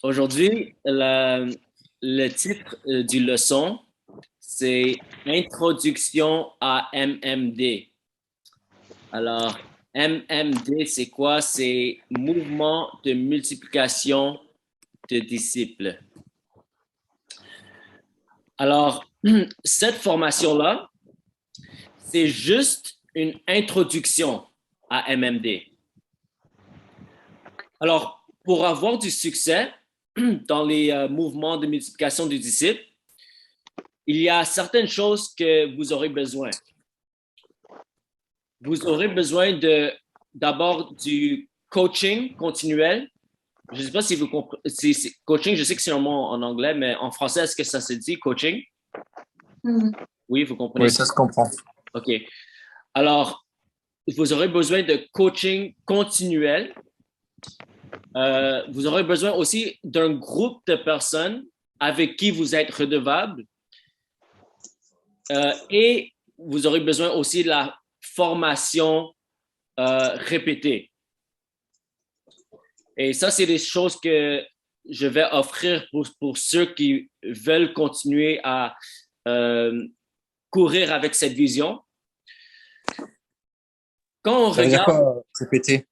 Aujourd'hui, le titre du leçon, c'est Introduction à MMD. Alors, MMD, c'est quoi? C'est Mouvement de multiplication de disciples. Alors, cette formation-là, c'est juste une introduction à MMD. Alors, pour avoir du succès dans les mouvements de multiplication du disciple, il y a certaines choses que vous aurez besoin. Vous aurez besoin d'abord du coaching continuel. Je ne sais pas si vous comprenez. Coaching, je sais que c'est un mot en anglais, mais en français, est-ce que ça se dit coaching? Oui, vous comprenez. Oui, ça se comprend. OK. Alors, vous aurez besoin de coaching continuel. Vous aurez besoin aussi d'un groupe de personnes avec qui vous êtes redevable. Et vous aurez besoin aussi de la formation répétée. Et ça, c'est des choses que je vais offrir pour ceux qui veulent continuer à courir avec cette vision. Quand on Ça veut dire regarde... quoi, répéter?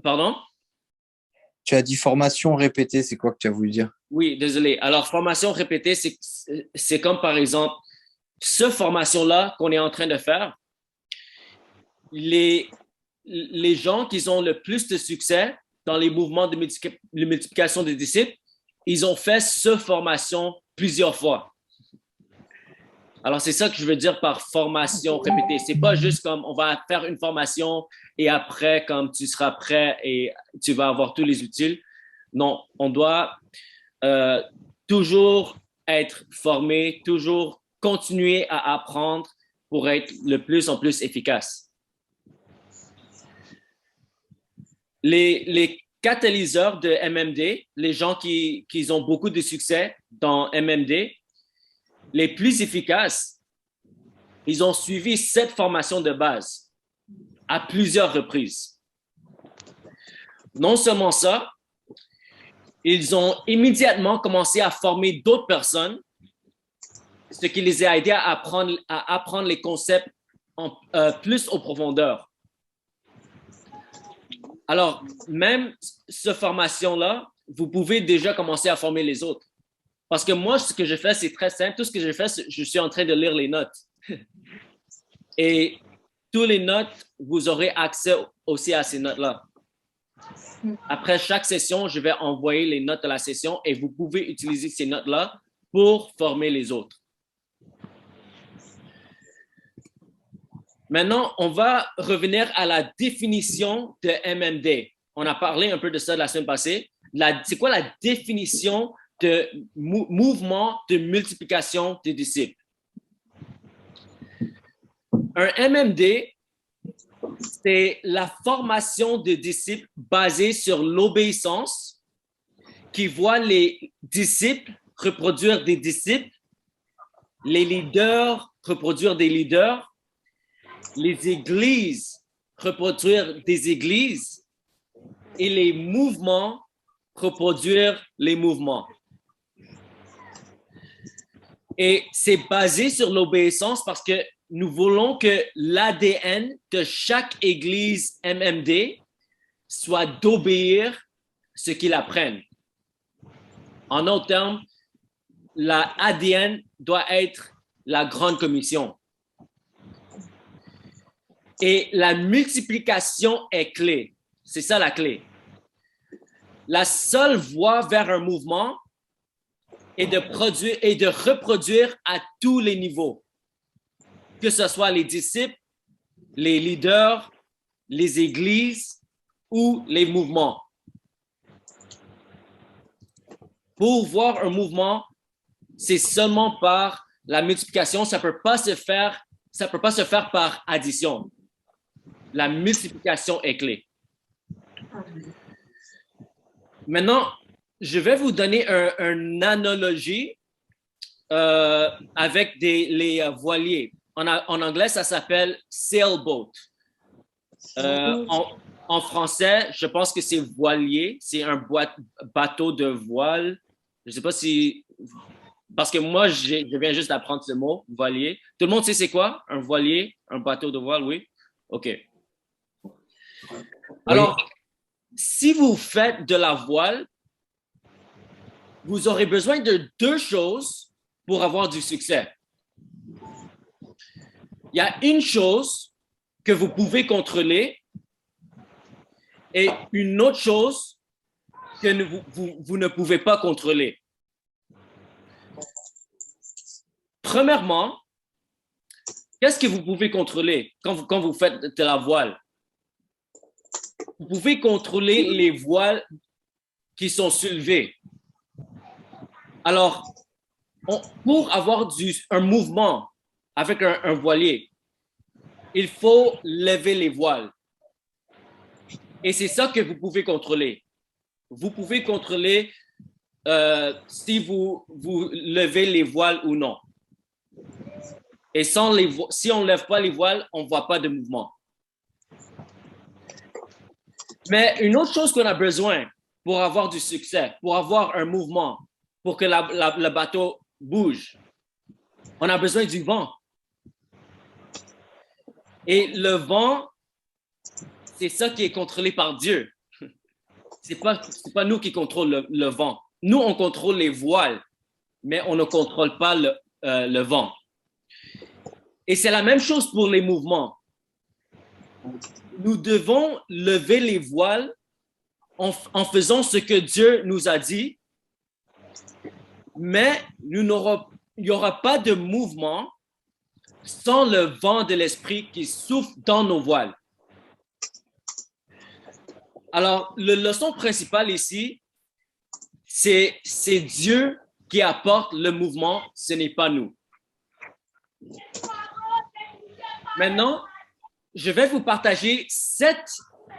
Pardon? Tu as dit formation répétée, c'est quoi que tu as voulu dire? Oui, désolé. Alors, formation répétée, c'est comme par exemple, cette formation-là qu'on est en train de faire, les gens qui ont le plus de succès dans les mouvements de multiplication des disciples, ils ont fait cette formation plusieurs fois. Alors, c'est ça que je veux dire par formation répétée. C'est pas juste comme on va faire une formation et après, comme tu seras prêt et tu vas avoir tous les outils. Non, on doit toujours être formé, toujours continuer à apprendre pour être le plus en plus efficace. Les catalyseurs de MMD, les gens qui ont beaucoup de succès dans MMD, les plus efficaces, ils ont suivi cette formation de base à plusieurs reprises. Non seulement ça, ils ont immédiatement commencé à former d'autres personnes, ce qui les a aidés à apprendre les concepts plus en profondeur. Alors, même cette formation-là, vous pouvez déjà commencer à former les autres. Parce que moi, ce que je fais, c'est très simple. Tout ce que je fais, je suis en train de lire les notes. Et tous les notes, vous aurez accès aussi à ces notes-là. Après chaque session, je vais envoyer les notes de la session et vous pouvez utiliser ces notes-là pour former les autres. Maintenant, on va revenir à la définition de MMD. On a parlé un peu de ça la semaine passée. C'est quoi la définition de mouvement de multiplication des disciples? Un MMD, c'est la formation de disciples basée sur l'obéissance qui voit les disciples reproduire des disciples, les leaders reproduire des leaders, les églises reproduire des églises et les mouvements reproduire les mouvements. Et c'est basé sur l'obéissance parce que nous voulons que l'ADN de chaque église MMD soit d'obéir ce qu'ils apprennent. En autres termes, l'ADN doit être la grande commission. Et la multiplication est clé. C'est ça la clé. La seule voie vers un mouvement est de produire et de reproduire à tous les niveaux, que ce soit les disciples, les leaders, les églises ou les mouvements. Pour voir un mouvement, c'est seulement par la multiplication. Ça peut pas se faire par addition. La multiplication est clé. Maintenant, je vais vous donner une analogie avec les voiliers. En anglais, ça s'appelle sailboat. En français, je pense que c'est voilier. C'est un bateau de voile. Je ne sais pas si... Parce que moi, je viens juste d'apprendre ce mot, voilier. Tout le monde sait c'est quoi? Un voilier, un bateau de voile, oui? OK. Oui. Alors, si vous faites de la voile, vous aurez besoin de deux choses pour avoir du succès. Il y a une chose que vous pouvez contrôler et une autre chose que vous ne pouvez pas contrôler. Premièrement, qu'est-ce que vous pouvez contrôler quand vous faites de la voile? Vous pouvez contrôler les voiles qui sont soulevées. Alors, pour avoir un mouvement avec un voilier, il faut lever les voiles. Et c'est ça que vous pouvez contrôler. Vous pouvez contrôler si vous levez les voiles ou non. Et si on ne lève pas les voiles, on ne voit pas de mouvement. Mais une autre chose qu'on a besoin pour avoir du succès, pour avoir un mouvement, pour que le bateau bouge, on a besoin du vent. Et le vent, c'est ça qui est contrôlé par Dieu. C'est pas nous qui contrôlons le vent. Nous, on contrôle les voiles, mais on ne contrôle pas le vent. Et c'est la même chose pour les mouvements. Nous devons lever les voiles en faisant ce que Dieu nous a dit, mais il n'y aura pas de mouvement sans le vent de l'esprit qui souffle dans nos voiles. Alors, la leçon principale ici, c'est Dieu qui apporte le mouvement, ce n'est pas nous. Maintenant, je vais vous partager 7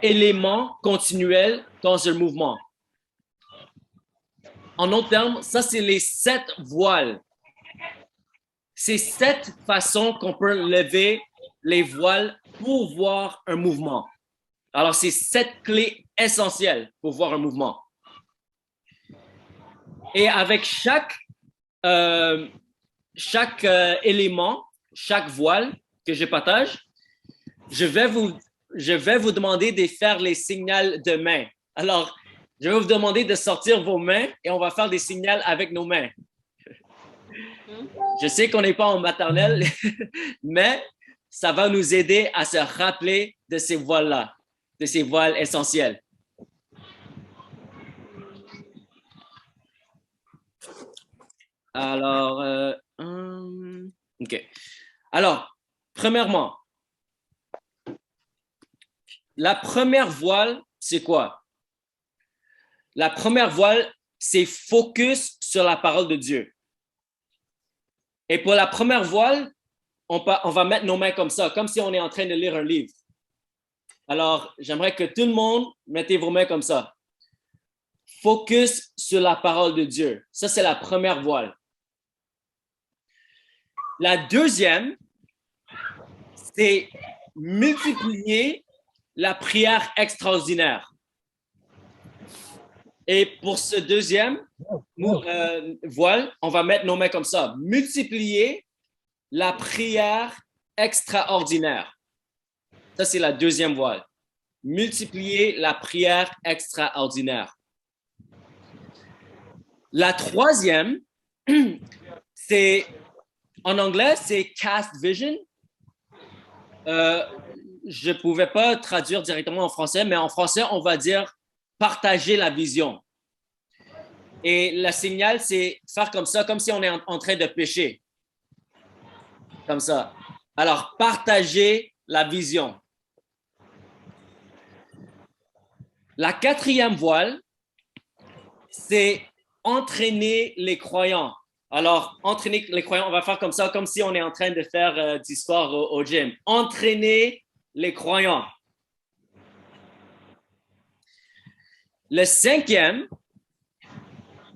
éléments continuels dans un mouvement. En d'autres termes, ça, c'est les 7 voiles. C'est 7 façons qu'on peut lever les voiles pour voir un mouvement. Alors, c'est 7 clés essentielles pour voir un mouvement. Et avec chaque élément, chaque voile que je partage, je vais vous demander de faire les signaux de main. Alors, je vais vous demander de sortir vos mains et on va faire des signaux avec nos mains. Je sais qu'on n'est pas en maternelle, mais ça va nous aider à se rappeler de ces voiles-là, de ces voiles essentielles. Alors, OK. Alors, premièrement, la première voile, c'est quoi? La première voile, c'est focus sur la parole de Dieu. Et pour la première voile, on va mettre nos mains comme ça, comme si on est en train de lire un livre. Alors, j'aimerais que tout le monde mettez vos mains comme ça. Focus sur la parole de Dieu. Ça, c'est la première voile. La deuxième, c'est multiplier la prière extraordinaire. Et pour ce deuxième voile, on va mettre nos mains comme ça. Multiplier la prière extraordinaire. Ça, c'est la deuxième voile. Multiplier la prière extraordinaire. La troisième, c'est, en anglais, c'est cast vision. Je ne pouvais pas traduire directement en français, mais en français, on va dire partager la vision. Et le signal, c'est faire comme ça, comme si on est en train de pêcher. Comme ça. Alors, partager la vision. La quatrième voile, c'est entraîner les croyants. Alors, entraîner les croyants, on va faire comme ça, comme si on est en train de faire du sport au gym. Entraîner les croyants. Le cinquième,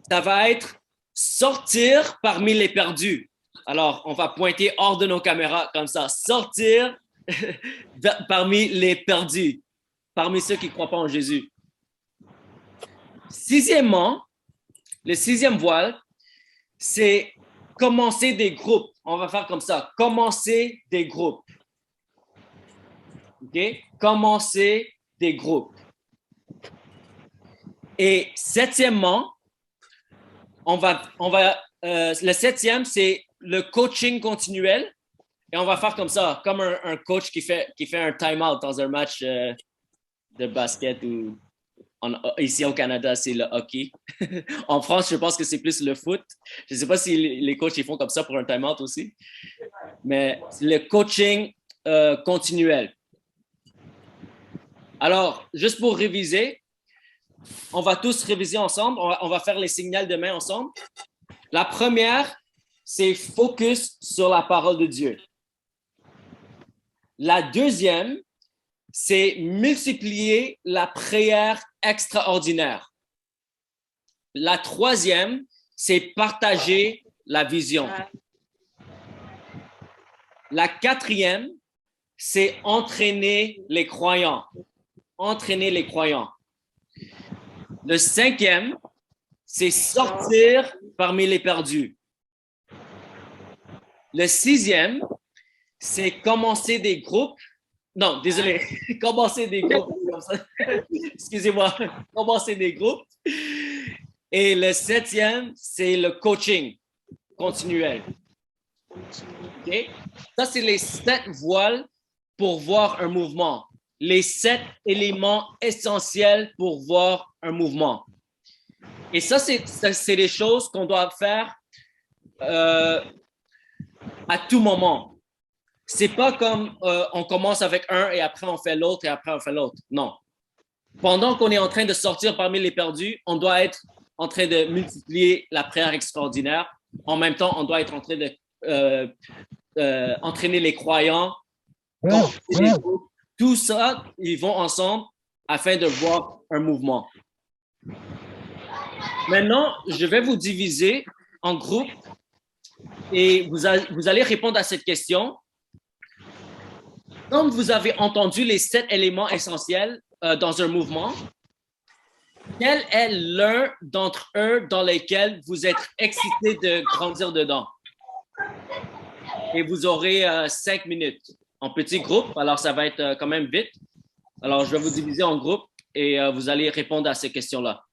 ça va être sortir parmi les perdus. Alors, on va pointer hors de nos caméras comme ça. Sortir parmi les perdus. parmi ceux qui ne croient pas en Jésus. Sixièmement, le sixième voile, c'est commencer des groupes. On va faire comme ça, commencer des groupes. OK? Commencer des groupes. Et septièmement, le septième, c'est le coaching continuel. Et on va faire comme ça, comme un coach qui fait un time-out dans un match de basket ou ici au Canada, c'est le hockey. En France, je pense que c'est plus le foot. Je ne sais pas si les coachs ils font comme ça pour un time-out aussi. Mais le coaching continuel. Alors, juste pour réviser, on va tous réviser ensemble. On va faire les signaux de main ensemble. La première, c'est focus sur la parole de Dieu. La deuxième, c'est multiplier la prière extraordinaire. La troisième, c'est partager la vision. La quatrième, c'est entraîner les croyants. Entraîner les croyants. Le cinquième, c'est sortir parmi les perdus. Le sixième, c'est commencer des groupes. Non, désolé, commencer des groupes. Excusez-moi, commencer des groupes. Et le septième, c'est le coaching continuel. Okay? Ça, c'est les 7 voiles pour voir un mouvement. Les 7 éléments essentiels pour voir un mouvement. Et ça, c'est des choses qu'on doit faire à tout moment. C'est pas comme on commence avec un et après on fait l'autre et après on fait l'autre. Non. Pendant qu'on est en train de sortir parmi les perdus, on doit être en train de multiplier la prière extraordinaire. En même temps, on doit être en train de entraîner les croyants. Tout ça, ils vont ensemble afin de voir un mouvement. Maintenant, je vais vous diviser en groupes et vous allez répondre à cette question. Comme vous avez entendu les 7 éléments essentiels dans un mouvement, quel est l'un d'entre eux dans lesquels vous êtes excité de grandir dedans? Et vous aurez 5 minutes en petits groupes, alors ça va être quand même vite. Alors, je vais vous diviser en groupes et vous allez répondre à ces questions-là.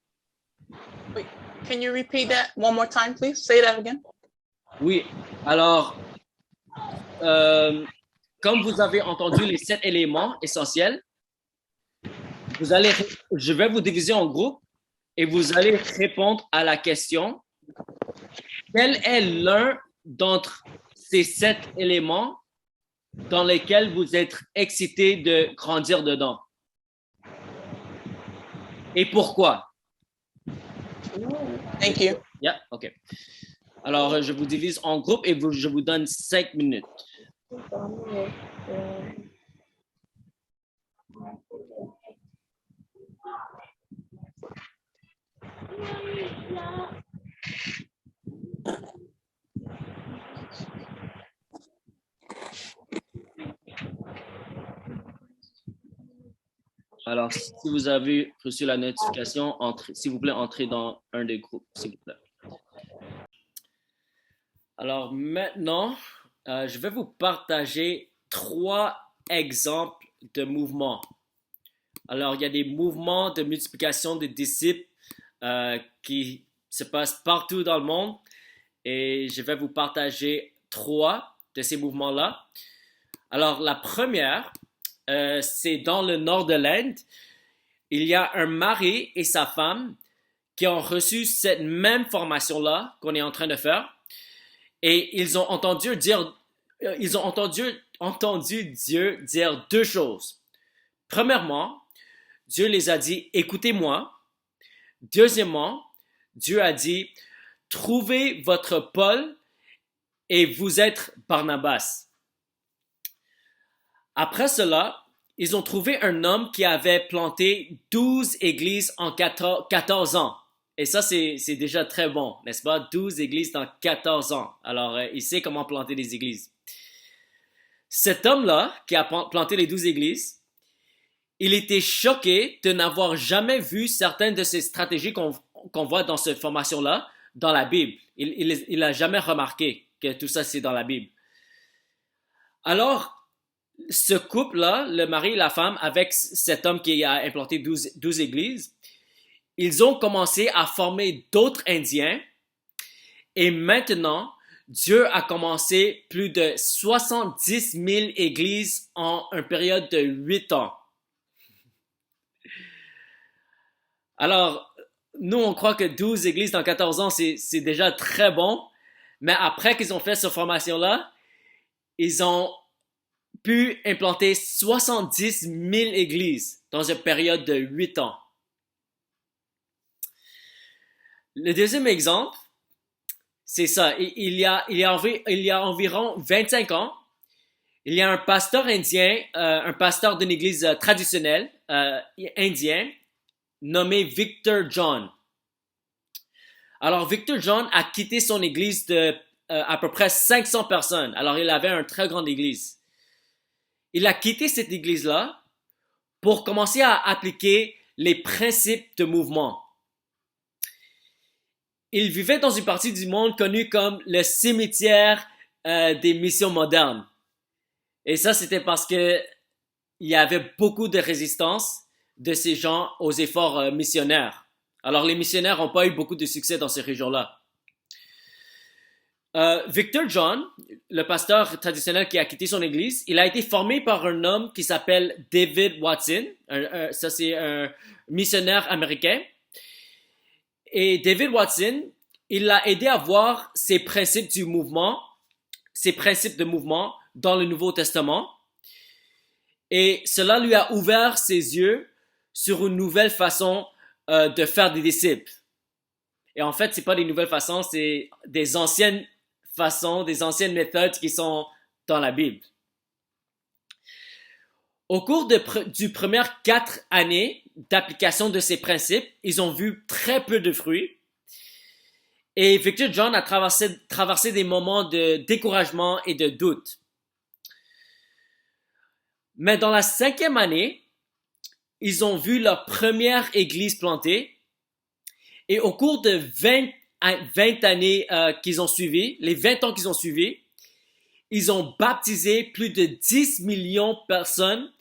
Wait, can you repeat that one more time, please? Say that again. Oui, alors, comme vous avez entendu les 7 éléments essentiels, je vais vous diviser en groupes et vous allez répondre à la question, quel est l'un d'entre ces 7 éléments dans lesquels vous êtes excité de grandir dedans? Et pourquoi? Thank you. Yeah, OK. Alors, je vous divise en groupes et je vous donne 5 minutes. Alors, si vous avez reçu la notification, s'il vous plaît, entrez dans un des groupes, s'il vous plaît. Alors maintenant, je vais vous partager 3 exemples de mouvements. Alors, il y a des mouvements de multiplication des disciples qui se passent partout dans le monde et je vais vous partager 3 de ces mouvements-là. Alors, la première, c'est dans le nord de l'Inde. Il y a un mari et sa femme qui ont reçu cette même formation-là qu'on est en train de faire. Et ils ont entendu Dieu dire 2 choses. Premièrement, Dieu les a dit, écoutez-moi. Deuxièmement, Dieu a dit, trouvez votre Paul et vous êtes Barnabas. Après cela, ils ont trouvé un homme qui avait planté 12 églises en 14 ans. Et ça, c'est déjà très bon, n'est-ce pas? 12 églises dans 14 ans. Alors, il sait comment planter des églises. Cet homme-là, qui a planté les 12 églises, il était choqué de n'avoir jamais vu certaines de ces stratégies qu'on voit dans cette formation-là dans la Bible. Il a jamais remarqué que tout ça, c'est dans la Bible. Alors, ce couple-là, le mari et la femme, avec cet homme qui a implanté 12 églises, ils ont commencé à former d'autres Indiens et maintenant, Dieu a commencé plus de 70 000 églises en une période de 8 ans. Alors, nous, on croit que 12 églises dans 14 ans, c'est déjà très bon. Mais après qu'ils ont fait cette formation-là, ils ont pu implanter 70 000 églises dans une période de 8 ans. Le deuxième exemple, c'est ça. Il y a environ 25 ans, il y a un pasteur indien, un pasteur d'une église traditionnelle indien, nommé Victor John. Alors, Victor John a quitté son église de à peu près 500 personnes. Alors, il avait une très grande église. Il a quitté cette église-là pour commencer à appliquer les principes de mouvement. Il vivait dans une partie du monde connue comme le cimetière des missions modernes. Et ça, c'était parce que il y avait beaucoup de résistance de ces gens aux efforts missionnaires. Alors, les missionnaires n'ont pas eu beaucoup de succès dans ces régions-là. Victor John, le pasteur traditionnel qui a quitté son église, il a été formé par un homme qui s'appelle David Watson. Ça, c'est un missionnaire américain. Et David Watson, il l'a aidé à voir ces principes du mouvement, ces principes de mouvement dans le Nouveau Testament. Et cela lui a ouvert ses yeux sur une nouvelle façon de faire des disciples. Et en fait, c'est pas des nouvelles façons, c'est des anciennes façons, des anciennes méthodes qui sont dans la Bible. Au cours du premières 4 années d'application de ces principes, ils ont vu très peu de fruits. Et Victor John a traversé des moments de découragement et de doute. Mais dans la 5e année, ils ont vu leur première église plantée. Et au cours de 20 années qu'ils ont suivi, les 20 ans qu'ils ont suivi, ils ont baptisé plus de 10 millions de personnes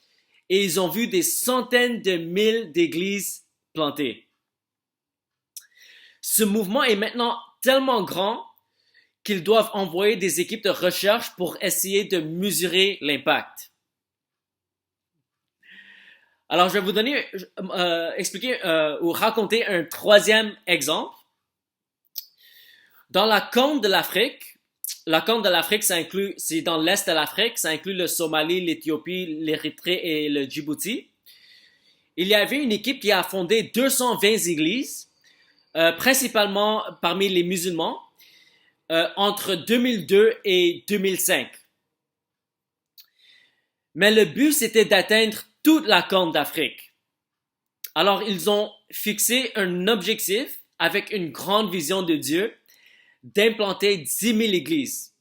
et ils ont vu des centaines de mille d'églises plantées. Ce mouvement est maintenant tellement grand qu'ils doivent envoyer des équipes de recherche pour essayer de mesurer l'impact. Alors, je vais vous donner, expliquer ou raconter un troisième exemple. Dans la corne de l'Afrique, c'est dans l'est de l'Afrique, ça inclut le Somalie, l'Éthiopie, l'Érythrée et le Djibouti. Il y avait une équipe qui a fondé 220 églises, principalement parmi les musulmans, entre 2002 et 2005. Mais le but, c'était d'atteindre toute la corne d'Afrique. Alors, ils ont fixé un objectif avec une grande vision de Dieu d'implanter 10 000 églises.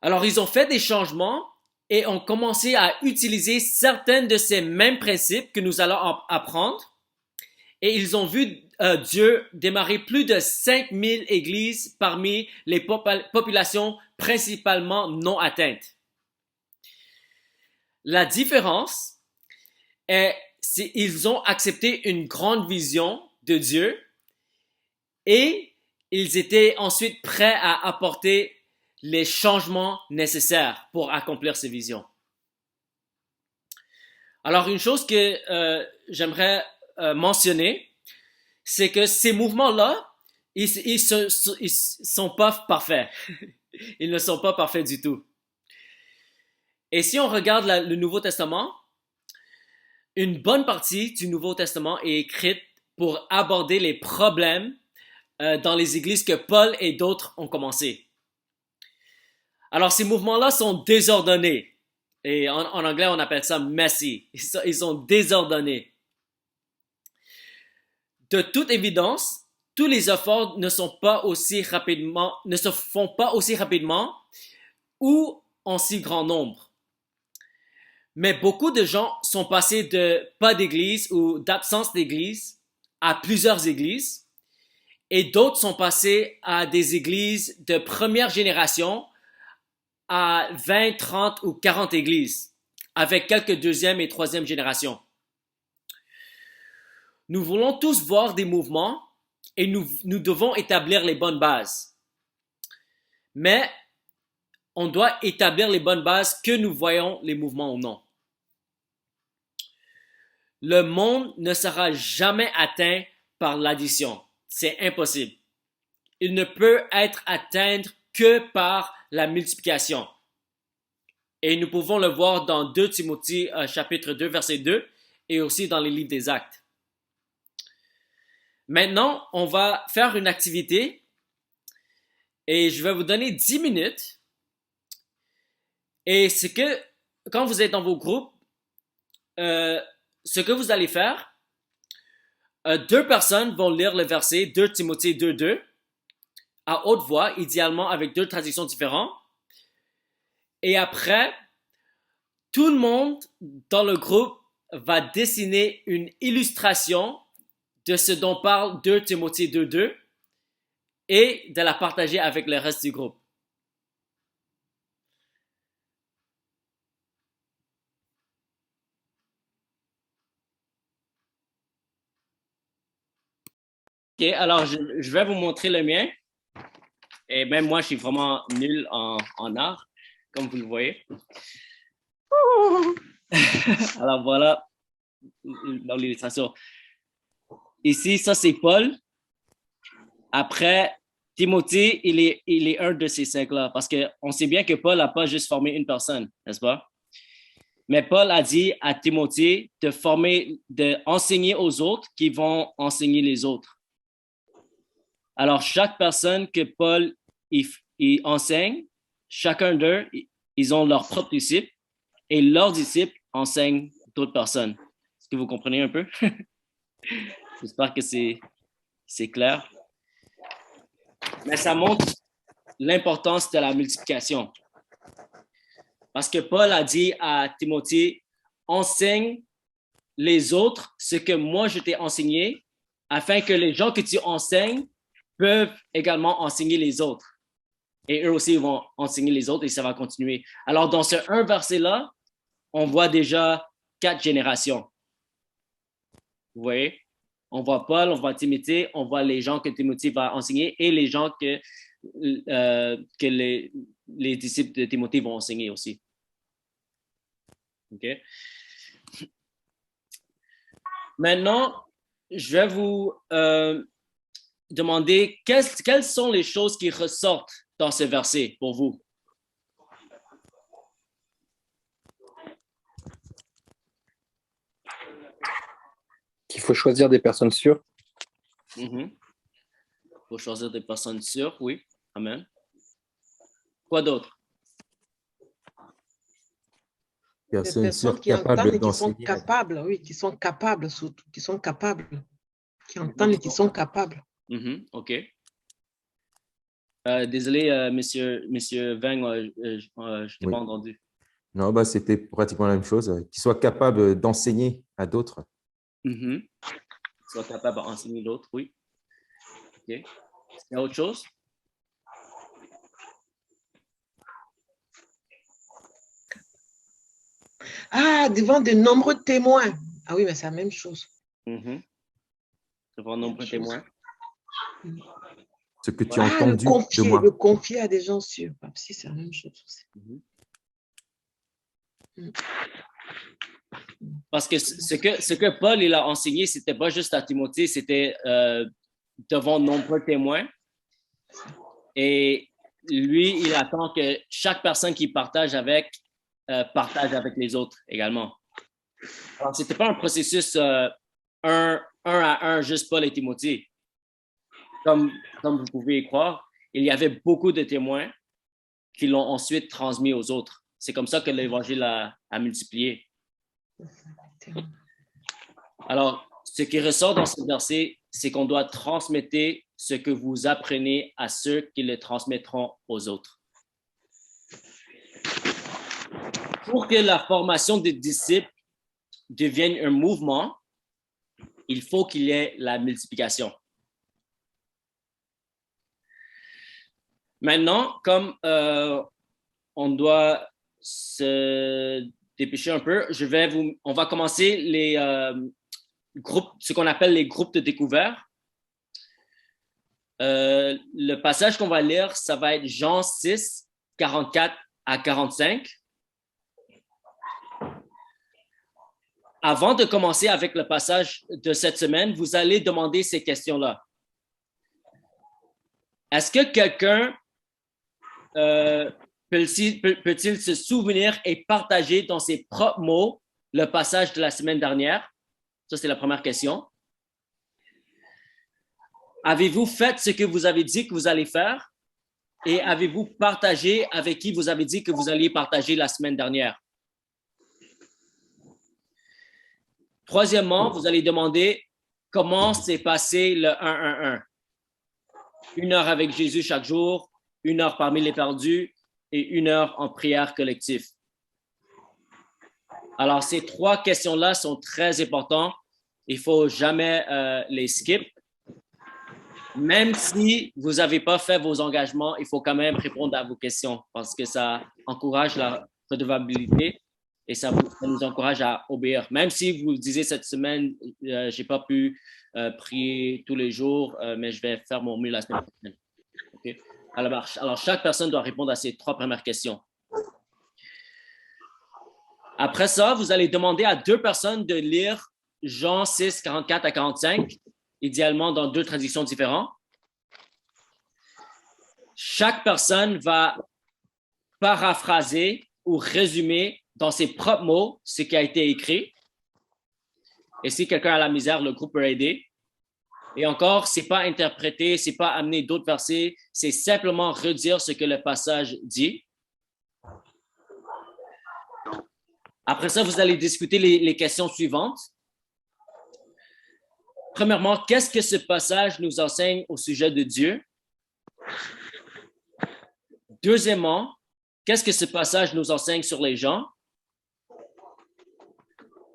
Alors, ils ont fait des changements et ont commencé à utiliser certains de ces mêmes principes que nous allons apprendre. Et ils ont vu Dieu démarrer plus de 5 000 églises parmi les populations principalement non atteintes. La différence est qu'ils ont accepté une grande vision de Dieu et ils étaient ensuite prêts à apporter les changements nécessaires pour accomplir ces visions. Alors, une chose que j'aimerais mentionner, c'est que ces mouvements-là, ils sont pas parfaits. Ils ne sont pas parfaits du tout. Et si on regarde le Nouveau Testament, une bonne partie du Nouveau Testament est écrite pour aborder les problèmes dans les églises que Paul et d'autres ont commencé. Alors, ces mouvements-là sont désordonnés. Et en anglais, on appelle ça messy. Ils sont désordonnés. De toute évidence, tous les efforts ne se font pas aussi rapidement ou en si grand nombre. Mais beaucoup de gens sont passés de pas d'église ou d'absence d'église à plusieurs églises. Et d'autres sont passés à des églises de première génération à 20, 30 ou 40 églises, avec quelques deuxième et troisième générations. Nous voulons tous voir des mouvements et nous devons établir les bonnes bases. Mais on doit établir les bonnes bases que nous voyons les mouvements ou non. Le monde ne sera jamais atteint par l'addition. C'est impossible. Il ne peut être atteint que par la multiplication. Et nous pouvons le voir dans 2 Timothée chapitre 2 verset 2 et aussi dans les livres des Actes. Maintenant, on va faire une activité et je vais vous donner 10 minutes. Et c'est que quand vous êtes dans vos groupes, ce que vous allez faire, 2 personnes vont lire le verset 2 Timothée 2:2 à haute voix, idéalement avec 2 traductions différentes. Et après, tout le monde dans le groupe va dessiner une illustration de ce dont parle 2 Timothée 2:2 et de la partager avec le reste du groupe. Ok, alors je vais vous montrer le mien. Et même moi, je suis vraiment nul en art, comme vous le voyez. Alors voilà l'illustration. Ici, ça c'est Paul. Après, Timothée, il est un de ces 5-là, parce qu'on sait bien que Paul n'a pas juste formé une personne, n'est-ce pas? Mais Paul a dit à Timothée d'enseigner aux autres qui vont enseigner les autres. Alors, chaque personne que Paul il enseigne, chacun d'eux, ils ont leurs propres disciples et leurs disciples enseignent d'autres personnes. Est-ce que vous comprenez un peu? J'espère que c'est clair. Mais ça montre l'importance de la multiplication. Parce que Paul a dit à Timothée, enseigne les autres ce que moi je t'ai enseigné, afin que les gens que tu enseignes peuvent également enseigner les autres. Et eux aussi vont enseigner les autres et ça va continuer. Alors, dans ce un verset-là, on voit déjà 4 générations. Vous voyez? On voit Paul, on voit Timothée, on voit les gens que Timothée va enseigner et les gens que les disciples de Timothée vont enseigner aussi. OK? Maintenant, je vais vous demander quelles sont les choses qui ressortent dans ce verset pour vous. Qu'il faut choisir des personnes sûres. Il faut choisir des personnes sûres, oui. Amen. Quoi d'autre? Des personnes qui entendent et qui sont capables, oui, qui sont capables surtout, qui sont capables, qui entendent et qui sont capables. OK. Désolé, monsieur Veng, je t'ai pas entendu. Non, bah, c'était pratiquement la même chose. Qu'ils soient capables d'enseigner à d'autres. Qu'ils soient capables d'enseigner d'autres, oui. OK. Il y a autre chose? Ah, devant de nombreux témoins. Ah oui, mais c'est la même chose. Devant de nombreux témoins. Ce que tu as entendu de moi. Le confier à des gens sûrs. Si, c'est la même chose aussi. Parce que ce que Paul il a enseigné, c'était pas juste à Timothée, c'était devant de nombreux témoins. Et lui, il attend que chaque personne qui partage avec les autres également. Alors, c'était pas un processus un à un, juste Paul et Timothée. Comme vous pouvez y croire, il y avait beaucoup de témoins qui l'ont ensuite transmis aux autres. C'est comme ça que l'Évangile a multiplié. Alors, ce qui ressort dans ce verset, c'est qu'on doit transmettre ce que vous apprenez à ceux qui le transmettront aux autres. Pour que la formation des disciples devienne un mouvement, il faut qu'il y ait la multiplication. Maintenant, comme on doit se dépêcher un peu, on va commencer les groupes, ce qu'on appelle les groupes de découverte. Le passage qu'on va lire, ça va être Jean 6, 44 à 45. Avant de commencer avec le passage de cette semaine, vous allez demander ces questions-là. Est-ce que quelqu'un peut-il se souvenir et partager dans ses propres mots le passage de la semaine dernière? Ça, c'est la première question. Avez-vous fait ce que vous avez dit que vous allez faire? Et avez-vous partagé avec qui vous avez dit que vous alliez partager la semaine dernière? Troisièmement, vous allez demander comment s'est passé le 1-1-1. 1 heure avec Jésus chaque jour, 1 heure parmi les perdus et 1 heure en prière collective. Alors, ces 3 questions-là sont très importantes. Il ne faut jamais les skip. Même si vous n'avez pas fait vos engagements, il faut quand même répondre à vos questions parce que ça encourage la redevabilité et ça nous encourage à obéir. Même si vous disiez cette semaine, je n'ai pas pu prier tous les jours, mais je vais faire mon mieux la semaine prochaine. Okay? Alors, chaque personne doit répondre à ces 3 premières questions. Après ça, vous allez demander à 2 personnes de lire Jean 6, 44 à 45, idéalement dans 2 traductions différentes. Chaque personne va paraphraser ou résumer dans ses propres mots ce qui a été écrit. Et si quelqu'un a la misère, le groupe peut aider. Et encore, ce n'est pas interpréter, ce n'est pas amener d'autres versets, c'est simplement redire ce que le passage dit. Après ça, vous allez discuter les questions suivantes. Premièrement, qu'est-ce que ce passage nous enseigne au sujet de Dieu? Deuxièmement, qu'est-ce que ce passage nous enseigne sur les gens?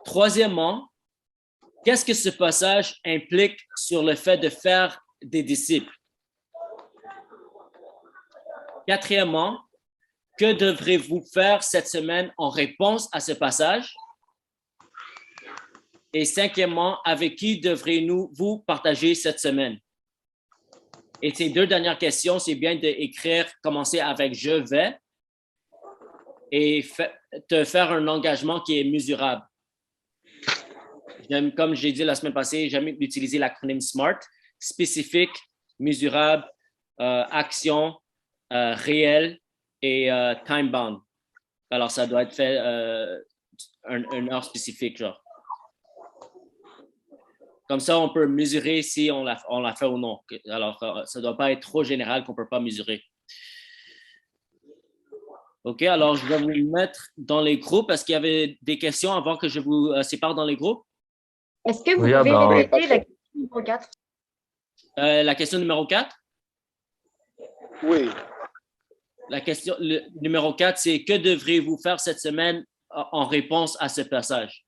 Troisièmement, qu'est-ce que ce passage implique sur le fait de faire des disciples? Quatrièmement, que devrez-vous faire cette semaine en réponse à ce passage? Et cinquièmement, avec qui devrez-vous partager cette semaine? Et ces 2 dernières questions, c'est bien d'écrire, commencer avec « je vais » et te faire un engagement qui est mesurable. Comme j'ai dit la semaine passée, j'aime utiliser l'acronyme SMART, spécifique, mesurable, action, réel et time-bound. Alors, ça doit être fait une heure spécifique, genre. Comme ça, on peut mesurer si on l'a fait ou non. Alors, ça ne doit pas être trop général qu'on ne peut pas mesurer. OK, alors je vais vous mettre dans les groupes. Est-ce qu'il y avait des questions avant que je vous sépare dans les groupes? Est-ce que vous pouvez répéter la question numéro 4? La question numéro 4? Oui. La question numéro 4, c'est que devrez-vous faire cette semaine en réponse à ce passage?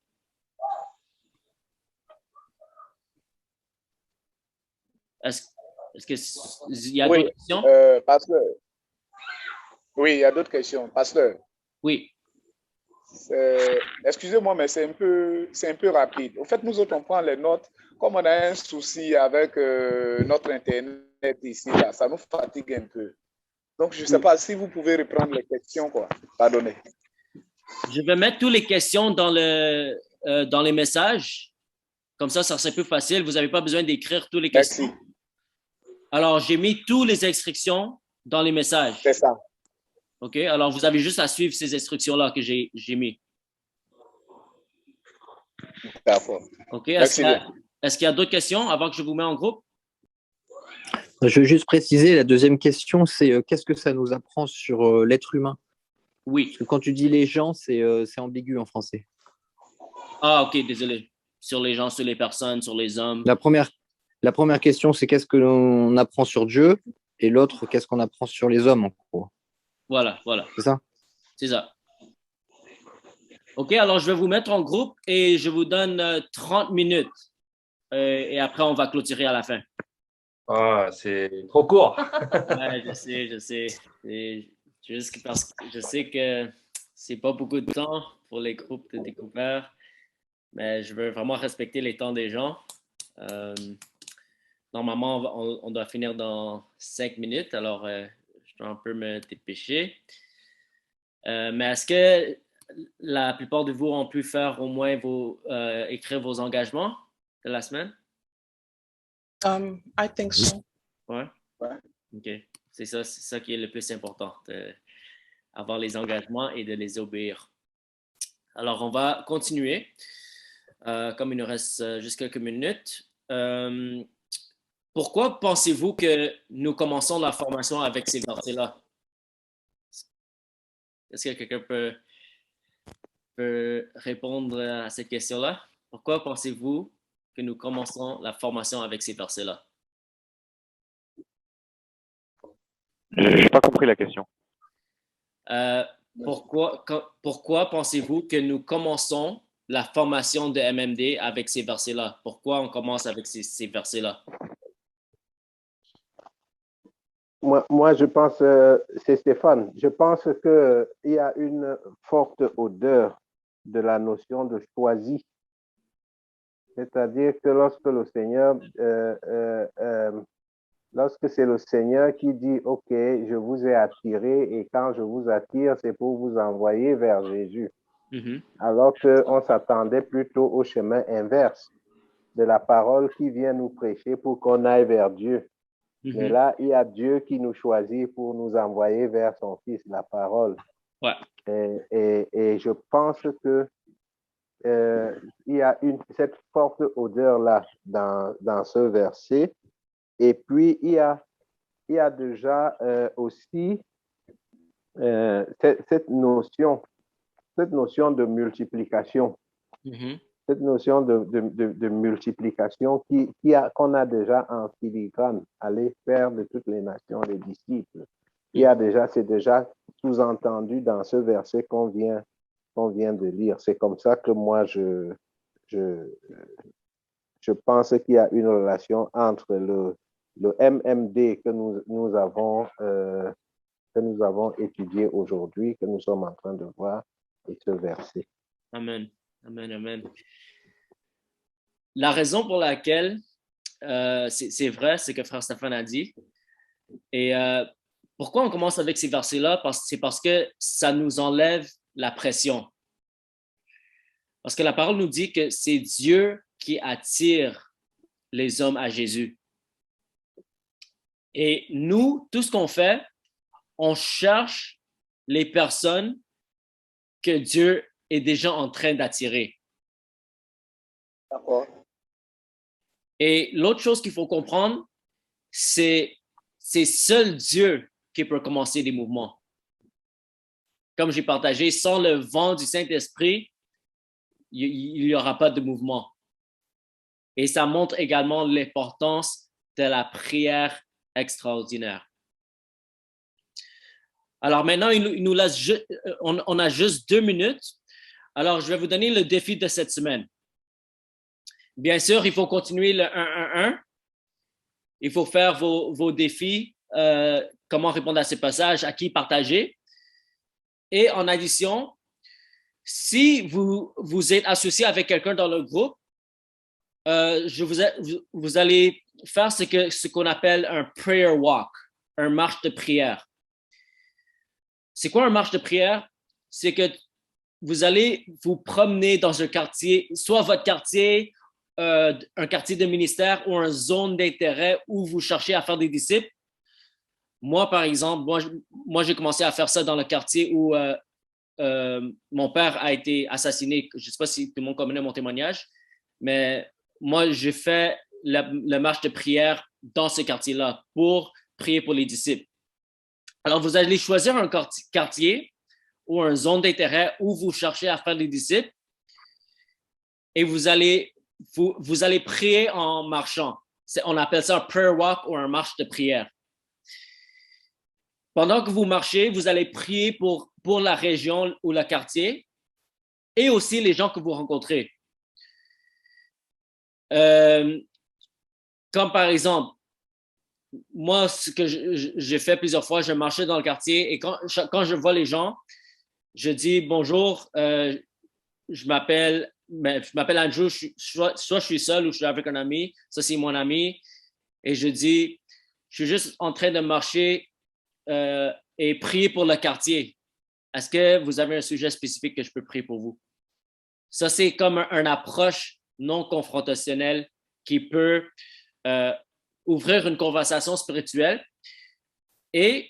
Est-ce qu'il y a d'autres questions? Pasteur. Oui, il y a d'autres questions. Pasteur. Oui. Excusez-moi, mais c'est un peu rapide. Au fait, nous autres, on prend les notes. Comme on a un souci avec notre Internet ici, là, ça nous fatigue un peu. Donc, je ne sais pas si vous pouvez reprendre les questions, quoi. Pardonnez. Je vais mettre toutes les questions dans les messages. Comme ça serait plus facile. Vous n'avez pas besoin d'écrire toutes les questions. Merci. Alors, j'ai mis toutes les instructions dans les messages. C'est ça. OK? Alors, vous avez juste à suivre ces instructions-là que j'ai mis. D'accord. OK? Est-ce qu'il y a d'autres questions avant que je vous mette en groupe? Je veux juste préciser, la deuxième question, c'est qu'est-ce que ça nous apprend sur l'être humain? Oui. Parce que quand tu dis les gens, c'est ambigu en français. Ah, OK, désolé. Sur les gens, sur les personnes, sur les hommes. La première question, c'est qu'est-ce que l'on apprend sur Dieu? Et l'autre, qu'est-ce qu'on apprend sur les hommes, en gros? Voilà. C'est ça? C'est ça. OK, alors je vais vous mettre en groupe et je vous donne 30 minutes. Et après, on va clôturer à la fin. Ah, c'est trop court. Ouais, je sais. C'est juste parce que je sais que c'est pas beaucoup de temps pour les groupes de découverte, mais je veux vraiment respecter les temps des gens. Normalement, on doit finir dans 5 minutes, alors je dois un peu me dépêcher. Mais est-ce que la plupart de vous ont pu faire au moins écrire vos engagements de la semaine? I think so. Ouais. OK. C'est ça qui est le plus important, d'avoir les engagements et de les obéir. Alors, on va continuer. Comme il nous reste juste quelques minutes. Pourquoi pensez-vous que nous commençons la formation avec ces versets-là? Est-ce que quelqu'un peut répondre à cette question-là? Pourquoi pensez-vous que nous commençons la formation avec ces versets-là? Je n'ai pas compris la question. Pourquoi pensez-vous que nous commençons la formation de MMD avec ces versets-là? Pourquoi on commence avec ces versets-là? Moi, je pense, c'est Stéphane, je pense qu'il y a une forte odeur de la notion de choisi. C'est-à-dire que lorsque le Seigneur, lorsque c'est le Seigneur qui dit, OK, je vous ai attiré et quand je vous attire, c'est pour vous envoyer vers Jésus. Mm-hmm. Alors qu'on s'attendait plutôt au chemin inverse de la parole qui vient nous prêcher pour qu'on aille vers Dieu. Mm-hmm. Mais là, il y a Dieu qui nous choisit pour nous envoyer vers son Fils, la parole. Ouais. Et je pense que il y a cette forte odeur-là dans ce verset. Et puis, il y a déjà aussi cette notion de multiplication. Mm-hmm. Cette notion de multiplication qu'on a déjà en filigrane, aller faire de toutes les nations les disciples. C'est déjà sous-entendu dans ce verset qu'on vient de lire. C'est comme ça que moi, je pense qu'il y a une relation entre le MMD que nous avons étudié aujourd'hui, que nous sommes en train de voir, et ce verset. Amen. Amen, amen. La raison pour laquelle c'est vrai, c'est que Frère Stéphane a dit. Et pourquoi on commence avec ces versets-là? C'est parce que ça nous enlève la pression. Parce que la parole nous dit que c'est Dieu qui attire les hommes à Jésus. Et nous, tout ce qu'on fait, on cherche les personnes que Dieu est déjà en train d'attirer. D'accord. Et l'autre chose qu'il faut comprendre, c'est seul Dieu qui peut commencer des mouvements. Comme j'ai partagé, sans le vent du Saint-Esprit, il n'y aura pas de mouvement. Et ça montre également l'importance de la prière extraordinaire. Alors maintenant, on a juste 2 minutes. Alors, je vais vous donner le défi de cette semaine. Bien sûr, il faut continuer le 1-1-1. Il faut faire vos défis, comment répondre à ces passages, à qui partager. Et en addition, si vous êtes associé avec quelqu'un dans le groupe, vous allez faire ce qu'on appelle un prayer walk, un marche de prière. C'est quoi un marche de prière? C'est que vous allez vous promener dans un quartier, soit votre quartier, un quartier de ministère ou une zone d'intérêt où vous cherchez à faire des disciples. Moi, par exemple, moi j'ai commencé à faire ça dans le quartier où mon père a été assassiné. Je ne sais pas si tout le monde connaît mon témoignage, mais moi, j'ai fait la marche de prière dans ce quartier-là pour prier pour les disciples. Alors, vous allez choisir un quartier ou une zone d'intérêt où vous cherchez à faire des disciples et vous allez prier en marchant. On appelle ça un prayer walk ou un marche de prière. Pendant que vous marchez, vous allez prier pour la région ou le quartier et aussi les gens que vous rencontrez. Comme par exemple, moi, ce que j'ai fait plusieurs fois, je marchais dans le quartier et quand je vois les gens, je dis bonjour, je m'appelle Andrew, soit je suis seul ou je suis avec un ami, ça c'est mon ami, et je dis, je suis juste en train de marcher et prier pour le quartier. Est-ce que vous avez un sujet spécifique que je peux prier pour vous? Ça, c'est comme une approche non confrontationnelle qui peut ouvrir une conversation spirituelle et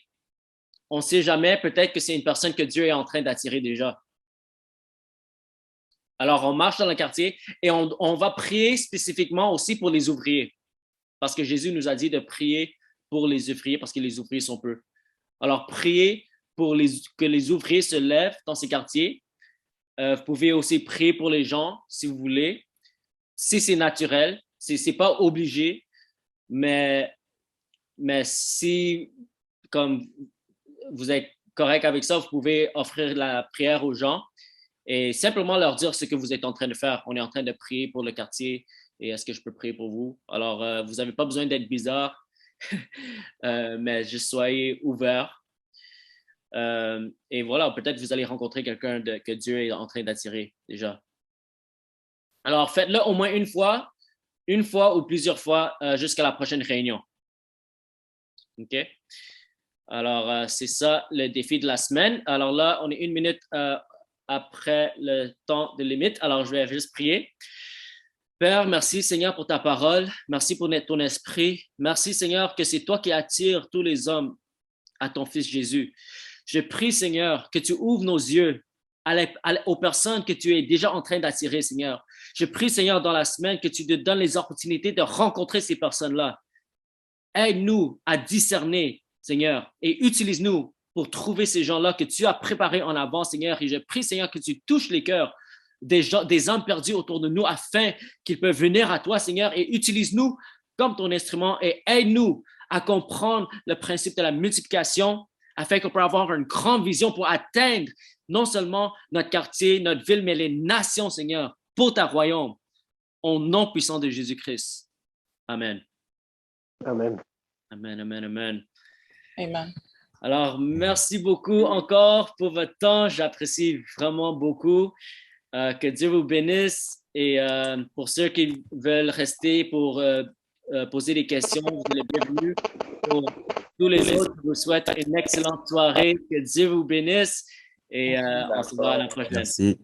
on ne sait jamais, peut-être que c'est une personne que Dieu est en train d'attirer déjà. Alors, on marche dans le quartier et on va prier spécifiquement aussi pour les ouvriers parce que Jésus nous a dit de prier pour les ouvriers parce que les ouvriers sont peu. Alors, priez pour que les ouvriers se lèvent dans ces quartiers. Vous pouvez aussi prier pour les gens si vous voulez. Si c'est naturel, c'est pas obligé, mais si comme vous êtes correct avec ça, vous pouvez offrir la prière aux gens et simplement leur dire ce que vous êtes en train de faire. On est en train de prier pour le quartier et est-ce que je peux prier pour vous? Alors, vous n'avez pas besoin d'être bizarre, mais juste soyez ouverts. Et voilà, peut-être vous allez rencontrer quelqu'un que Dieu est en train d'attirer déjà. Alors, faites-le au moins une fois ou plusieurs fois jusqu'à la prochaine réunion. OK? Alors, c'est ça le défi de la semaine. Alors là, on est 1 minute après le temps de limite. Alors, je vais juste prier. Père, merci Seigneur pour ta parole. Merci pour ton esprit. Merci Seigneur que c'est toi qui attires tous les hommes à ton Fils Jésus. Je prie Seigneur que tu ouvres nos yeux aux personnes que tu es déjà en train d'attirer, Seigneur. Je prie, Seigneur, dans la semaine, que tu te donnes les opportunités de rencontrer ces personnes-là. Aide-nous à discerner, Seigneur, et utilise-nous pour trouver ces gens-là que tu as préparés en avant, Seigneur. Et je prie, Seigneur, que tu touches les cœurs des hommes perdus autour de nous afin qu'ils peuvent venir à toi, Seigneur, et utilise-nous comme ton instrument et aide-nous à comprendre le principe de la multiplication afin qu'on puisse avoir une grande vision pour atteindre non seulement notre quartier, notre ville, mais les nations, Seigneur, pour ta royaume, au nom puissant de Jésus-Christ. Amen. Amen. Amen, amen, amen. Amen. Alors, merci beaucoup encore pour votre temps. J'apprécie vraiment beaucoup. Que Dieu vous bénisse. Et pour ceux qui veulent rester pour poser des questions, vous êtes les bienvenus. Pour tous les autres, je vous souhaite une excellente soirée. Que Dieu vous bénisse. Et on se voit à la prochaine. Merci.